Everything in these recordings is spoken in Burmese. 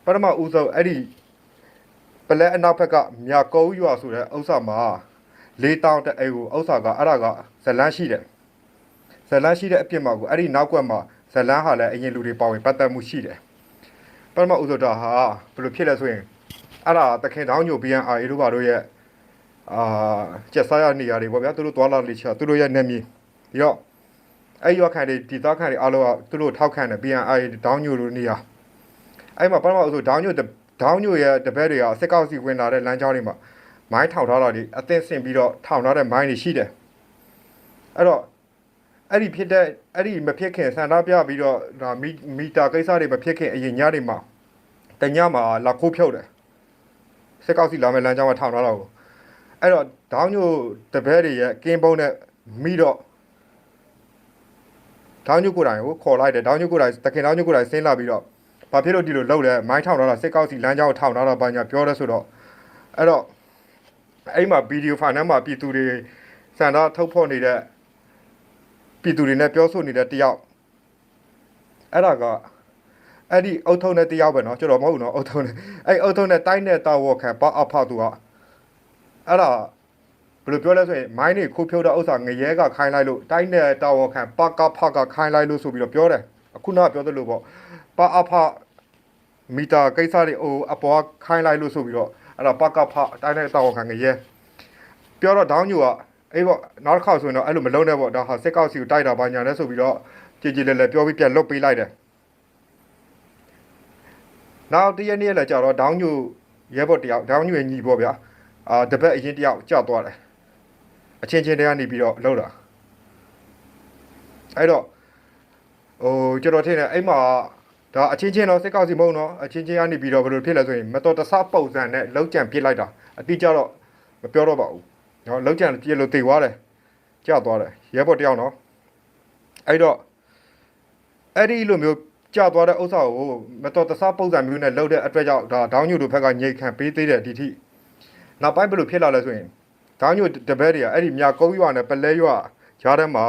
ပထမဦးဆုံးအဲ့ဒီပလဲအနောက်ဘက်ကမြကုန်းရွာဆိုတဲ့ဥစ္စာမှာ4000တအိမ်ကိုဥစ္စာကအဲ့ဒါကဇလန်းရှိတယ်ဇလန်းရှိတဲ့အပြစ်မှာကိုအဲ့ဒီနောက်ကွက်မှာဇလန်းဟာလည်းအရင်လူတွေပါဝင်ပတ်သက်မှုရှိတယ်ပထမဦးဆုံးတော့ဟာဘယ်လိုဖြစ်လဲဆိုရင်အဲ့ဒါတခင်တောင်းညို BNR တို့ဘာတို့ရဲ့ကျက်စားရနေရာတွေပေါ့ဗျာသူတို့သွားလာလေချာသူတို့ရဲ့နေမြေပြီးတော့အဲ့ရွာခံတွေဒီသားခံတွေအားလုံးကသူတို့ထောက်ခံတယ် BNR တောင်းညိုတို့နေရာအဲ့မှာပထမဦးဆုံးတောင်းညိုရဲ့တပည့်တွေကစစ်ကောက်စီဝင်လာတဲ့လမ်းကြောင်းတွေမှာမိုင်းထောင်ထားတာတွေအသင်းဆင်ပြီးတော့ထောင်ထားတဲ့မိုင်းတွေရှိတယ်အဲ့တော့အဲ့ဒီဖြစ်တဲ့အဲ့ဒီမဖြစ်ခင်ဆန္ဒပြပြီးတော့ဒါမီတာကိစ္စတွေမဖြစ်ခင်အရင်ညတွေမှာတညမှာလာခိုးဖြုတ်တယ်စစ်ကောက်စီလာမဲ့လမ်းကြောင်းမှာထောင်ထားတာကိုအဲ့တော့ဒေါင်းညိုတပည့်တွေရဲ့ကင်းပုံးနဲ့မိတော့ဒေါင်းညိုကိုယ်တိုင်ကိုခေါ်လိုက်တယ်ဒေါင်းညိုကိုယ်တိုင်တခင်ဒေါင်းညိုကိုယ်တိုင်ဆင်းလာပြီးတော့ဘာဖြစ်လို့ဒီလိုလုပ်လဲမိုင်းထောင်ထားတာစစ်ကောက်စီလမ်းကြောင်းထောင်ထားတာဘာညာပြောရဲဆိုတော့အဲ့တော့အဲ့မှာဗီဒီယိုဖိုင်ထဲမှာပြည်သူတွေစံတော့ထုတ်ဖော်နေတဲ့ပြည်သူတွေနဲ့ပြောဆိုနေတဲ့တယောက်အဲ့ဒါကအဲ့ဒီအုတ်ထုံးတဲ့တယောက်ပဲเนาะကျွန်တော်မဟုတ်ဘူးเนาะအုတ်ထုံးတဲ့အဲ့အုတ်ထုံးတဲ့တိုင်းတဲ့တာဝခံပအဖသူကအဲ့ဒါဘယ်လိုပြောလဲဆိုရင်မိုင်းတွေခိုးဖြုတ်တဲ့ဥစ္စာငရဲကခိုင်းလိုက်လို့တိုင်းတဲ့တာဝခံပကဖကခိုင်းလိုက်လို့ဆိုပြီးတော့ပြောတယ်အခုနကပြောသလိုပေါ့ပအဖမီတာကိစ္စတွေဟိုအပေါ်ခိုင်းလိုက်လို့ဆိုပြီးတော့အဲ့ဒါပကဖတိုင်းတဲ့တာဝခံငရဲပြောတော့ဒေါင်းညိုကအေးပေါ့နောက်တစ်ခါဆိုရင်တော့အဲ့လိုမလုံးနဲ့ပေါ့ဒါဟာစစ်ကောက်စီကိုတိုက်တာပါညာလဲဆိုပြီးတော့ကြည်ကြည်လဲပြောပြီးပြန်လွတ်ပေးလိုက်တယ်နောက်တရက်နေ့လည်းကြာတော့ဒေါင်းညိုရဲဘော်တယောက်ဒေါင်းညိုရဲ့ညီပေါ့ဗျာတပတ်အရင်တယောက်ကြောက်သွားတယ်အချင်းချင်းတည်းကနေပြီးတော့လှုပ်တာအဲ့တော့ဟိုကျွန်တော်ထင်တယ်အဲ့မှာဒါအချင်းချင်းတော့စစ်ကောက်စီမဟုတ်တော့အချင်းချင်းကနေပြီးတော့ဘယ်လိုဖြစ်လဲဆိုရင်မတော်တဆပုံစံနဲ့လောက်ကြံပြစ်လိုက်တာအတိအကျတော့မပြောတော့ပါဘူးနော်လောက်ကြံပြစ်လို့တေသွားတယ်ကြောက်သွားတယ်ရဲဘော်တယောက်နော်အဲ့တော့အဲ့ဒီလိုမျိုးကြာသွားတဲ့ဥစ္စာကိုမတော်တဆပုံစံမျိုးနဲ့လှုပ်တဲ့အတွက်ကြောင့်ဒါဒေါင်းညိုတို့ဘက်ကညိတ်ခံပေးသေးတယ်ဒီထိနောက်ပိုင်းဘယ်လိုဖြစ်လာလဲဆိုရင်ဒေါင်းညိုတပည့်တွေကအဲ့ဒီမြကုန်းရွာနဲ့ပလဲရွာကြားထဲမှာ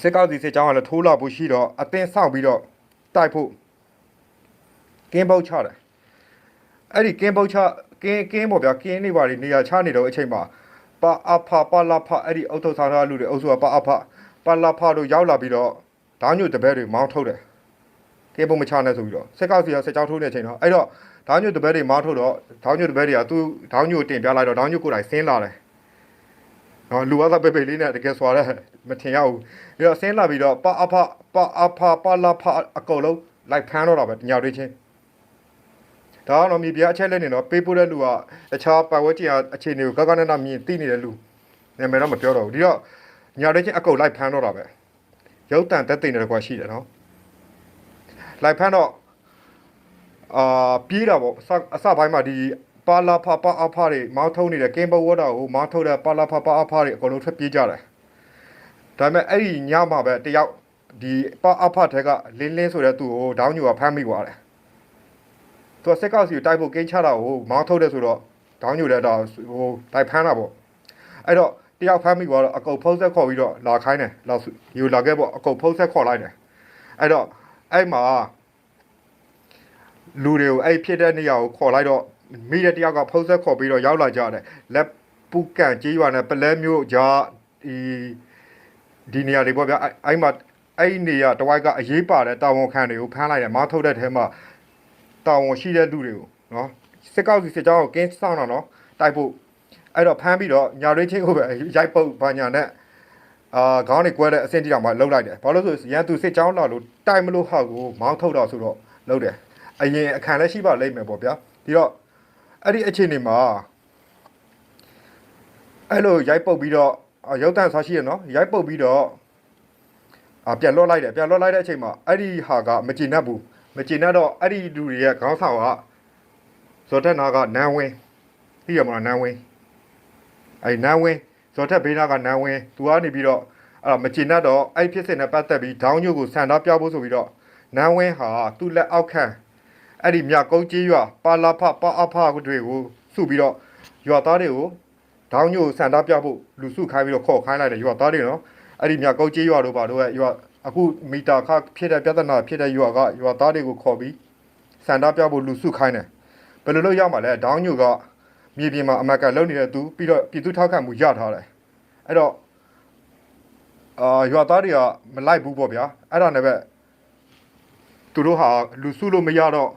စစ်ကောက်စီစစ်ကြောင်းကလည်းထိုးလာဖို့ရှိတော့အတင်းဆောက်ပြီးတော့တိုက်ဖို့ကင်းပုတ်ချတယ်အဲ့ဒီကင်းပုတ်ချကင်းပေါ့ဗျာကင်းနေပါလေနေရာချနေတော့အချိန်မှာပါအဖပါလာဖအဲ့ဒီအုတ်ထုတ်ဆောင်ထားလူတွေအုပ်စုကပါအဖပါလာဖတို့ရောက်လာပြီးတော့ဒေါင်းညိုတပည့်တွေမောင်းထုတ်တယ်ကင်းပုတ်မချနဲ့ဆိုပြီးတော့စစ်ကောက်စီကစစ်ကြောင်းထိုးနေတဲ့အချိန်တော့အဲ့တော့ဒေါင်းညိုတပည့်တွေမောင်းထုတ်တော့ဒေါင်းညိုတပည့်တွေကသူဒေါင်းညိုတင်ပြလိုက်တော့ဒေါင်းညိုကိုယ်တိုင်ဆင်းလာတယ်နော်လူဝါသပေပေလေးနဲ့တကယ်ဆိုရတဲ့မထင်ရဘူးပြီးတော့ဆင်းလာပြီးတော့ပါအဖပါလာဖအကုန်လုံးလိုက်ဖမ်းတော့တာပဲညောင်တွေချင်းဒါကတော့မြေပြအချက်လက်နေတော့ပေးပို့တဲ့လူကတခြားပတ်ဝန်းကျင်အခြေအနေကိုကနနမြင်သိနေတဲ့လူနာမည်တော့မပြောတော့ဘူးဒီတော့ညောင်တွေချင်းအကုန်လိုက်ဖမ်းတော့တာပဲရုပ်တံတက်သိနေတဲ့ကွာရှိတယ်နော်လိုက်ဖမ်းတော့ပြေးတာပေါ့အစပိုင်းမှာဒီပါလာဖပါအဖတွေမောင်းထုံးနေတဲ့ကင်းဘဝတာကိုမောင်းထုတ်တဲ့ပါလာဖပါအဖတွေအကုန်လုံးထွက်ပြေးကြတယ်ဒါပေမဲ့အဲ့ဒီညမှာပဲတယောက်ဒီပါအဖထက်ကလင်းဆိုတဲ့သူ့ကိုဒေါင်းညိုကဖမ်းမိသွားတယ်သူစစ်ကောက်စီကိုတိုက်ဖို့ကင်းချတာကိုမောင်းထုတ်တယ်ဆိုတော့ဒေါင်းညိုလည်းတော့ဟိုတိုက်ဖမ်းတာပေါ့အဲ့တော့တယောက်ဖမ်းမိသွားတော့အကုန်ဖုံးဆက်ခေါ်ပြီးတော့လာခိုင်းတယ်လောက်ယူလာခဲ့ပေါ့အကုန်ဖုံးဆက်ခေါ်လိုက်တယ်အဲ့တော့အဲ့မှာလူတွေကိုအဲ့ဖြစ်တဲ့နေရာကိုခေါ်လိုက်တော့မိတဲ့တယောက်ကဖုံးဆက်ခေါ်ပြီးတော့ရောက်လာကြတယ်လက်ပူကန်ကြီးရွာနဲ့ပလဲမျိုးကြားဒီနေရာတွေပေါ့ဗျာအဲ့မှာအဲ့နေရာတဝိုက်ကအရေးပါတဲ့တာဝန်ခံတွေကိုဖမ်းလိုက်တယ်မားထုတ်တဲ့ထဲမှာတာဝန်ရှိတဲ့လူတွေကိုနော်စစ်ကောက်စီစစ်ကြောင်းကိုကင်းဆောင်တော့နော်တိုက်ဖို့အဲ့တော့ဖမ်းပြီးတော့ညာရိချင်းကိုပဲရိုက်ပုတ်ဘာညာနဲ့ခေါင်းတွေကွဲတဲ့အဆင့်တိတောင်မှလှုပ်လိုက်တယ်ဘာလို့ဆိုရန်သူစစ်ကြောင်းလာလို့တိုက်မလို့ဟောက်ကိုမောင်းထုတ်တော့ဆိုတော့လှုပ်တယ်အရင်အခန်းလည်းရှိပါလိမ့်မယ်ပေါ့ဗျာပြီးတော့အဲ့ဒီအခြေအနေမှာအဲ့လိုရိုက်ပုတ်ပြီးတော့ရုပ်တံစားရှိရနော်ရိုက်ပုတ်ပြီးတော့ပြန်လွှတ်လိုက်တယ်ပြန်လွှတ်လိုက်တဲ့အချိန်မှာအဲ့ဒီဟာကမကျေနပ်ဘူးမကျေနပ်တော့အဲ့ဒီလူတွေရဲ့ခေါင်းဆောင်ကဇော်တက်နာကနန်းဝင်းသိရမလားနန်းဝင်းအဲ့နန်းဝင်းဇော်တက်ဘေးနာကနန်းဝင်းသူကနေပြီးတော့အဲ့မကျေနပ်တော့အဲ့ဖြစ်စဉ်နဲ့ပတ်သက်ပြီးဒေါင်းညိုကိုဆန္ဒပြဖို့ဆိုပြီးတော့နန်းဝင်းဟာသူ့လက်အောက်ခံ အဲ့ဒီမြကုန်းကြီးရွာပါလာဖပါအဖတွေကိုစုပြီးတော့ရွာသားတွေကိုဒေါင်းညိုစန္ဒပြဖို့လူစုခိုင်းပြီးတော့ခေါ်ခိုင်းလိုက်တယ်ရွာသားတွေနော်အဲ့ဒီမြကုန်းကြီးရွာတို့ပါတို့ရဲ့ရွာအခုမီတာခဖြစ်တဲ့ပြဿနာဖြစ်တဲ့ရွာကရွာသားတွေကိုခေါ်ပြီးစန္ဒပြဖို့လူစုခိုင်းတယ်ဘယ်လိုလုပ်ရမှာလဲဒေါင်းညိုကမြေပြင်မှာအမကန်လုံနေတဲ့သူပြီးတော့ပြည်သူထောက်ခံမှုရထားတယ်အဲ့တော့ရွာသားတွေကမလိုက်ဘူးပေါ့ဗျာအဲ့ဒါနဲ့ပဲသူတို့ဟာလူစုလို့မရတော့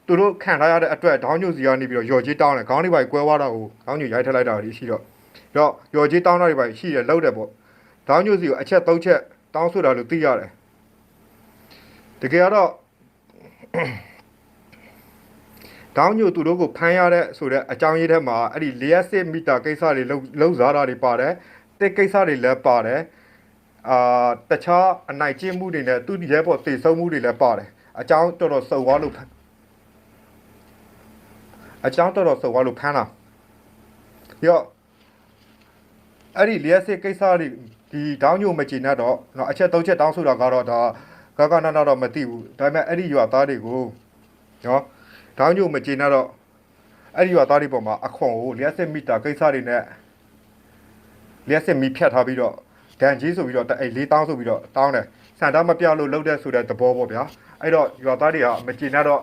သူတို့ခံထားရတဲ့အတွက်ဒေါင်းညိုစီကနေပြီးတော့ရော်ကြီးတောင်းတယ်ခေါင်းလေးပိုက်ကွဲသွားတာကိုဒေါင်းညိုရိုက်ထလိုက်တာတွေရှိတော့ရော်ကြီးတောင်းတာတွေပိုက်ရှိတယ်လောက်တယ်ပေါ့ဒေါင်းညိုစီကိုအချက်၃ချက်တောင်းဆိုတာလို့သိရတယ်တကယ်တော့ဒေါင်းညိုသူတို့ကိုဖမ်းရတဲ့ဆိုတဲ့အကြောင်းရင်းထဲမှာအဲ့ဒီ40မီတာကိစ္စတွေလုံးစားတာတွေပါတယ်တစ်ကိစ္စတွေလည်းပါတယ်တခြားအနိုင်ကျင့်မှုတွေနဲ့သူရဲပေါ်တည်ဆုံမှုတွေလည်းပါတယ်အကြောင်းတော်တော်စုံသွားလို့ဖမ်းတာရောအဲ့ဒီ40ကိစ္စတွေဒီဒေါင်းညိုမကြည်နဲ့တော့เนาะအချက်၃ချက်တောင်းဆိုတာကတော့ဒါဂဂနနာတော့မသိဘူးဒါပေမဲ့အဲ့ဒီရွာသားတွေကိုเนาะဒေါင်းညိုမကြည်နဲ့တော့အဲ့ဒီရွာသားတွေပေါ်မှာအခွန်ကို40မီတာကိစ္စတွေနဲ့40မီဖြတ်ထားပြီးတော့ဒန်ကြီးဆိုပြီးတော့အဲ့4000ဆိုပြီးတော့တောင်းတယ်စန္ဒမပြလို့လုပ်တဲ့ဆိုတဲ့သဘောပေါ့ဗျာအဲ့တော့ရွာသားတွေကမကြည်နဲ့တော့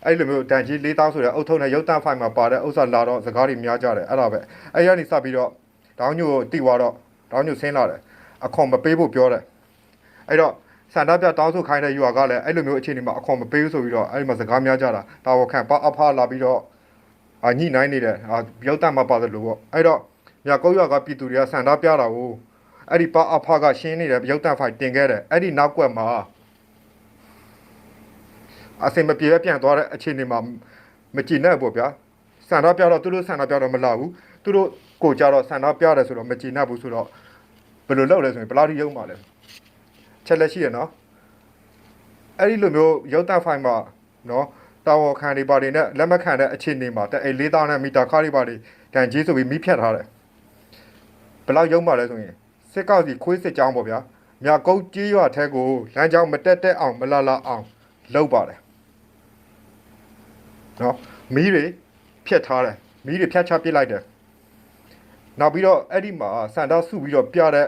အဲ့လိုမျိုးဒန်ကြီး4000ဆိုတဲ့အုတ်ထုံးနဲ့ရုပ်တံဖိုင်မှာပါတဲ့ဥစ္စာလာတော့စကားတွေများကြတယ်အဲ့ဒါပဲအဲ့ရနေစပြီးတော့ဒေါင်းညိုကိုတိသွားတော့ဒေါင်းညိုဆင်းလာတယ်အခွန်မပေးဖို့ပြောတယ်အဲ့တော့စန္ဒပြတောင်းဆိုခိုင်းတဲ့ရွာကလည်းအဲ့လိုမျိုးအခြေအနေမှာအခွန်မပေးဘူးဆိုပြီးတော့အဲ့ဒီမှာစကားများကြတာတာဝခံပါအဖလာပြီးတော့ညှိနှိုင်းနေတယ်ရုပ်တံမှာပါတယ်လို့ပေါ့အဲ့တော့မြကုန်းရွာကပြည်သူတွေကစန္ဒပြတာကိုအဲ့ဒီပါအဖကရှင်းနေတယ်ရုပ်တံဖိုင်တင်ခဲ့တယ်အဲ့ဒီနောက်ကွက်မှာအစင်မပြေပြန်သွားတဲ့အခြေအနေမှာမကြည်နဲ့ပေါ့ဗျာစန္ဒပြတော့သူတို့စန္ဒပြတော့မလာဘူးသူတို့ကိုကြတော့စန္ဒပြတယ်ဆိုတော့မကြည်နဲ့ဘူးဆိုတော့ဘယ်လိုလုပ်လဲဆိုရင်ဘယ်လောက်ထိရုံမှာလဲချက်လက်ရှိရနော်အဲ့ဒီလိုမျိုးရုပ်တံဖိုင်မှာနော်တာဝခံတွေပါတယ်နဲ့လက်မခံတဲ့အခြေအနေမှာတဲ့အဲ့4000နဲ့မီတာခါတွေပါတယ်တန်ကြီးဆိုပြီးမိဖြတ်ထားတယ်ဘယ်လောက်ရုံမှာလဲဆိုရင်စစ်ကောက်စီခွေးစစ်ကြောင်းပေါ့ဗျာမြကုန်းကြီးရွာထဲကိုလမ်းကြောင်းမတက်တက်အောင်မလာလာအောင်လုပ်ပါတယ်နော်မီးတွေဖြတ်ထားတယ်မီးတွေဖြတ်ချပစ်လိုက်တယ်နောက်ပြီးတော့အဲ့ဒီမှာစန္ဒစုပြီးတော့ပြတဲ့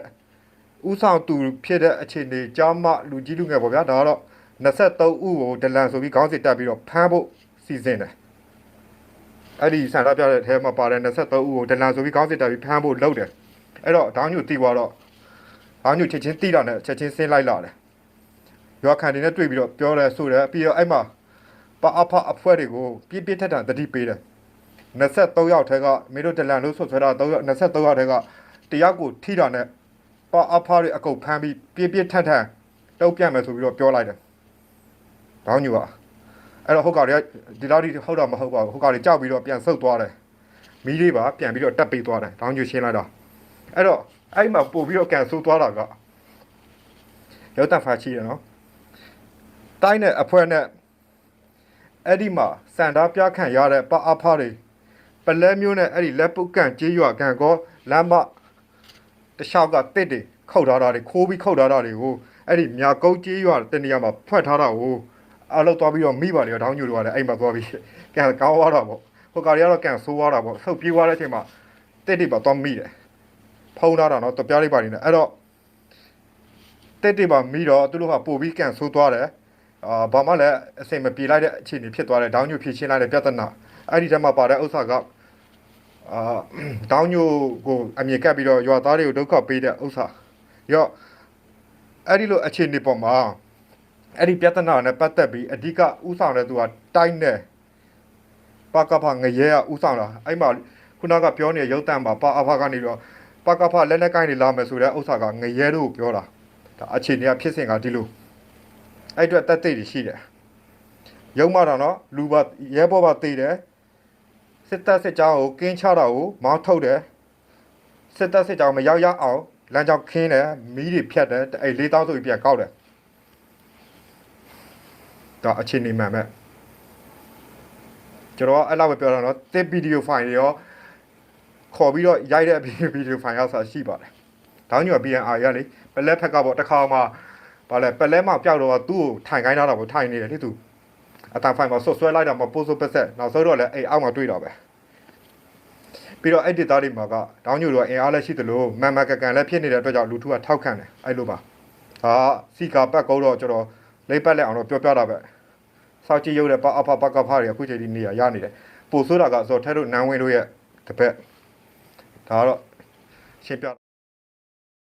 ဥဆောင်သူဖြစ်တဲ့အခြေအနေကြားမှလူကြီးလူငယ်ပေါ့ဗျာဒါကတော့23ဦးကိုဒလန်ဆိုပြီးခေါင်းစစ်တက်ပြီးတော့ဖမ်းဖို့စီစဉ်တယ်အဲ့ဒီစန္ဒပြတဲ့ထဲမှာပါတဲ့23ဦးကိုဒလန်ဆိုပြီးခေါင်းစစ်တက်ပြီးဖမ်းဖို့လုပ်တယ်အဲ့တော့ဒေါင်းညိုတီသွားတော့ဒေါင်းညိုချက်ချင်းတီးတာနဲ့ချက်ချင်းဆင်းလိုက်လာတယ်ရွာခံတွေနဲ့တွေ့ပြီးတော့ပြောတယ်ဆိုတယ်ပြီးတော့အဲ့မှာပါအဖအဖွဲ့တွေကိုပြထက်ထန်တတိပေးတယ်23ယောက်ထဲကမင်းတို့ဒလန်လို့ဆိုဆိုတာ23ယောက်ထဲကတယောက်ကိုထိတာနဲ့ပါအဖတွေအကုတ်ဖမ်းပြီးပြထက်ထန်တုတ်ပြတ်မယ်ဆိုပြီးတော့ပြောလိုက်တယ်ဒေါင်းညိုကအဲ့တော့ဟုတ်ကတွေဒီလောက်ဒီဟုတ်တော့မဟုတ်ပါဘူးဟုတ်ကတွေကြောက်ပြီးတော့ပြန်ဆုတ်သွားတယ်မီးလေးပါပြန်ပြီးတော့တက်ပေးသွားတယ်ဒေါင်းညိုရှင်းလိုက်တာအဲ့တော့အဲ့မှာပို့ပြီးတော့ကန်ဆိုးသွားတာကရုပ်တံဖာချီရနော်တိုင်းနဲ့အဖွဲ့နဲ့အဲ့ဒီမှာစန္ဒပြခံရတဲ့ပအဖတွေပလဲမျိုးနဲ့အဲ့ဒီလက်ပုတ်ကန်ကြေးရွာကန်ကောလမ်းမတလျှောက်ကတစ်တွေခုတ်ထားတာတွေခိုးပြီးခုတ်ထားတာတွေကိုအဲ့ဒီမြကုန်းကြေးရွာတနေရာမှာဖွက်ထားတာကိုအလုပ်သွားပြီးတော့မိပါလေတောင်းညိုတို့ကလည်းအဲ့မှာသွားပြီးကန်ကောင်းသွားတာပေါ့ဟိုကတွေကတော့ကန်ဆိုးသွားတာပေါ့ဆုတ်ပြေးသွားတဲ့အချိန်မှာတစ်တွေပါသွားမိတယ်ဖုံးထားတာနော်တပြားလေးပါနေတယ်အဲ့တော့တစ်တွေပါမိတော့သူတို့ကပို့ပြီးကန်ဆိုးသွားတယ်ဘာမှလည်းအစင်မပြေလိုက်တဲ့အခြေအနေဖြစ်သွားတယ်ဒေါင်းညိုဖြည့်ရှင်းလိုက်တဲ့ပြဿနာအဲ့ဒီတည်းမှာပါတဲ့ဥစ္စာကဒေါင်းညိုကိုအမြင်ကပ်ပြီးတော့ရွာသားတွေကိုဒုက္ခပေးတဲ့ဥစ္စာရော့အဲ့ဒီလိုအခြေအနေပေါ်မှာအဲ့ဒီပြဿနာနဲ့ပတ်သက်ပြီးအဓိကဥဆောင်တဲ့သူကတိုင်းနဲ့ပကဖငရဲကဥဆောင်တာအဲ့မှာခုနကပြောနေတဲ့ရုပ်တံမှာပါအဖကနေတော့ပကဖလက်လက်ကိုင်းနေလာမယ်ဆိုတဲ့ဥစ္စာကငရဲတို့ကိုပြောတာဒါအခြေအနေကဖြစ်စဉ်ကဒီလိုအဲ့အတွက်တက်သိတွေရှိတယ်ရုံမှတော့နော်လူပါရဲဘောပါသိတယ်စစ်တပ်စစ်ကြောင်းကိုကင်းချတာကိုမောင်းထုတ်တယ်စစ်တပ်စစ်ကြောင်းမရောက်ရအောင်လမ်းကြောင်းခင်းတယ်မီးတွေဖြတ်တယ်အဲ့4000ဆိုပြီးပြန်ကောက်တယ်ဒါအခြေအနေမှန်မဲ့ကျွန်တော်အဲ့လောက်ပဲပြောတာနော်တစ်ဗီဒီယိုဖိုင်ရောခေါ်ပြီးတော့ရိုက်တဲ့ဗီဒီယိုဖိုင်ရောက်စာရှိပါတယ်။ဒေါင်းညို BNR ရလေပလက်ဖက်ကပေါ့တစ်ခါမှဗာလဲပလဲမှပျောက်တော့သူ့ကိုထိုင်ခိုင်းထားတာပေါ့ထိုင်နေတယ်လေသူ အတန်ဖိုင်မှာဆွဆွဲလိုက်တာမှပိုးစိုးပက်ဆက်နောက်ဆုံးတော့လည်းအောက်မှာတွေ့တော့ပဲပြီးတော့အဲ့ဒီသားတွေမှာကတောင်းညိုတော့အင်အားလည်းရှိသလိုမန်မကန်လည်းဖြစ်နေတဲ့အတွက်ကြောင့်လူထုကထောက်ခံတယ်အဲ့လိုပါဟာစီကာပတ်ကုန်းတော့ကျွန်တော်လိမ့်ပတ်လက်အောင်တော့ပြောပြတာပဲစောက်ကြည့်ရုပ်တဲ့ပအဖပကဖတွေအခုချိန်ဒီနေရနေတယ်ပို့ဆိုတာကဇော်ထဲတို့နန်းဝင်းတို့ရဲ့တပက်ဒါကတော့ရှင်းပြ